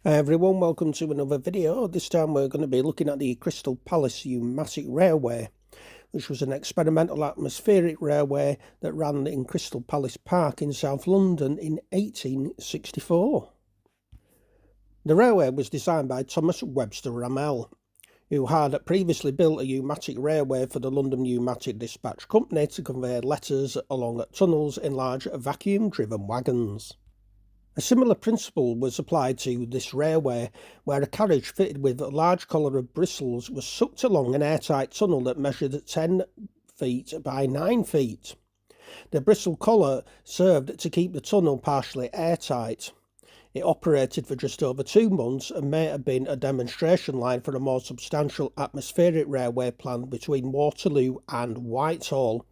Hi everyone, welcome to another video. This time we're going to be looking at the Crystal Palace Pneumatic Railway, which was an experimental atmospheric railway that ran in Crystal Palace Park in South London in 1864. The railway was designed by Thomas Webster Ramel, who had previously built a pneumatic railway for the London Pneumatic Dispatch Company to convey letters along tunnels in large vacuum-driven wagons. A similar principle was applied to this railway, where a carriage fitted with a large collar of bristles was sucked along an airtight tunnel that measured 10 feet by 9 feet. The bristle collar served to keep the tunnel partially airtight. It operated for just over 2 months and may have been a demonstration line for a more substantial atmospheric railway planned between Waterloo and Whitehall,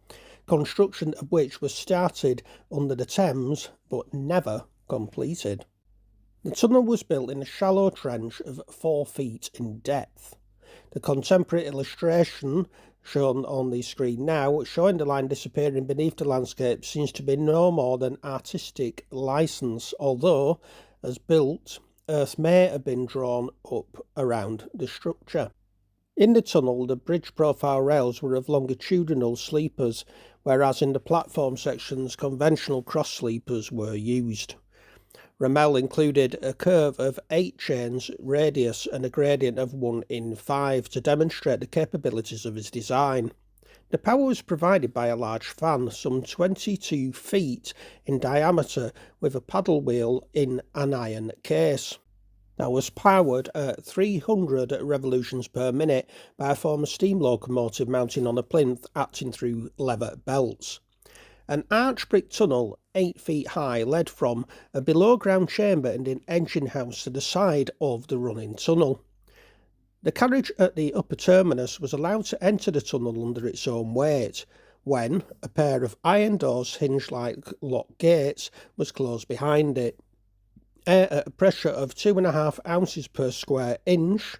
construction of which was started under the Thames but never completed. The tunnel was built in a shallow trench of 4 feet in depth. The contemporary illustration shown on the screen now, showing the line disappearing beneath the landscape, seems to be no more than artistic license, although, as built, earth may have been drawn up around the structure. In the tunnel, the bridge profile rails were of longitudinal sleepers, whereas in the platform sections conventional cross sleepers were used. Ramel included a curve of 8 chains radius and a gradient of 1 in 5 to demonstrate the capabilities of his design. The power was provided by a large fan, some 22 feet in diameter, with a paddle wheel in an iron case. That was powered at 300 revolutions per minute by a former steam locomotive mounted on a plinth acting through lever belts. An arch brick tunnel 8 feet high led from a below ground chamber and an engine house to the side of the running tunnel. The carriage at the upper terminus was allowed to enter the tunnel under its own weight, when a pair of iron doors hinged like lock gates was closed behind it. Air at a pressure of 2.5 ounces per square inch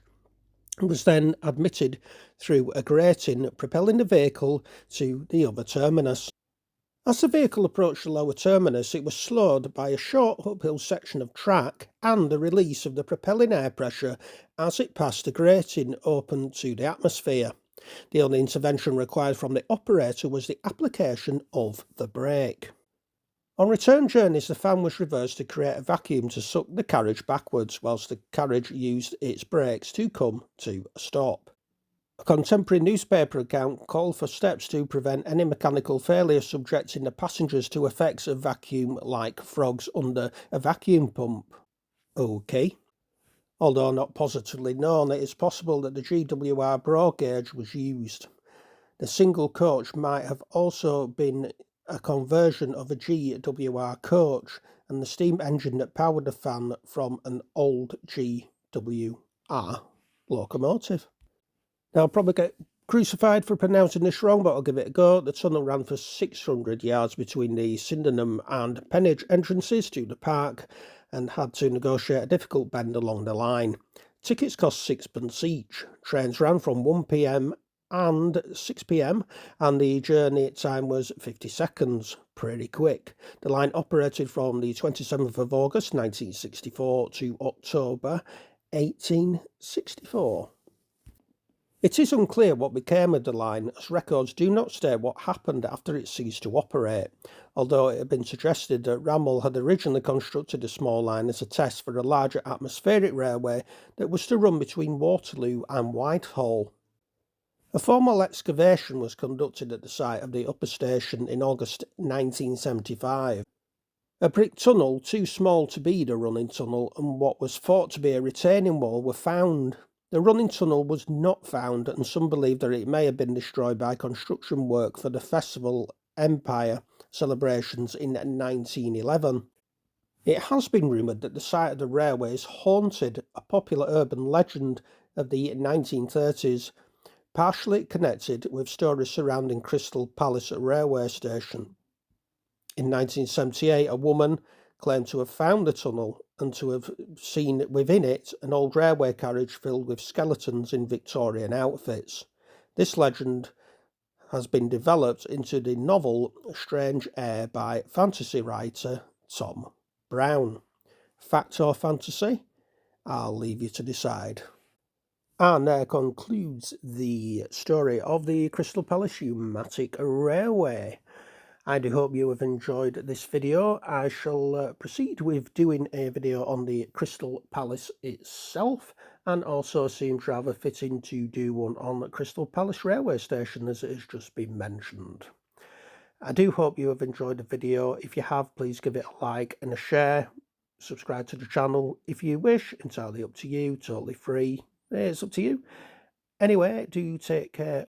was then admitted through a grating, propelling the vehicle to the other terminus. As the vehicle approached the lower terminus, it was slowed by a short uphill section of track and the release of the propelling air pressure as it passed the grating open to the atmosphere. The only intervention required from the operator was the application of the brake. On return journeys, the fan was reversed to create a vacuum to suck the carriage backwards, whilst the carriage used its brakes to come to a stop. A contemporary newspaper account called for steps to prevent any mechanical failure subjecting the passengers to effects of vacuum like frogs under a vacuum pump. OK. Although not positively known, it is possible that the GWR broad gauge was used. The single coach might have also been a conversion of a GWR coach, and the steam engine that powered the fan from an old GWR locomotive. Now, I'll probably get crucified for pronouncing this wrong, but I'll give it a go. The tunnel ran for 600 yards between the Sydenham and Penage entrances to the park and had to negotiate a difficult bend along the line. Tickets cost 6pence each. Trains ran from 1 p.m. and 6 p.m. and the journey time was 50 seconds. Pretty quick. The line operated from the 27th of August 1964 to October 1864. It is unclear what became of the line, as records do not state what happened after it ceased to operate, although it had been suggested that Ramel had originally constructed a small line as a test for a larger atmospheric railway that was to run between Waterloo and Whitehall. A formal excavation was conducted at the site of the upper station in August 1975. A brick tunnel, too small to be the running tunnel, and what was thought to be a retaining wall were found. The running tunnel was not found, and some believe that it may have been destroyed by construction work for the Festival Empire celebrations in 1911. It has been rumoured that the site of the railway is haunted, a popular urban legend of the 1930s, partially connected with stories surrounding Crystal Palace railway station. In 1978, a woman claimed to have found the tunnel and to have seen within it an old railway carriage filled with skeletons in Victorian outfits. This legend has been developed into the novel Strange Air by fantasy writer Tom Brown. Fact or fantasy? I'll leave you to decide. And there concludes the story of the Crystal Palace Pneumatic Railway. I do hope you have enjoyed this video. I shall proceed with doing a video on the Crystal Palace itself, and also seems rather fitting to do one on the Crystal Palace railway station, as it has just been mentioned. I do hope you have enjoyed the video. If you have, please give it a like and a share. Subscribe to the channel if you wish, entirely up to you, totally free. It's up to you. Anyway, do take care.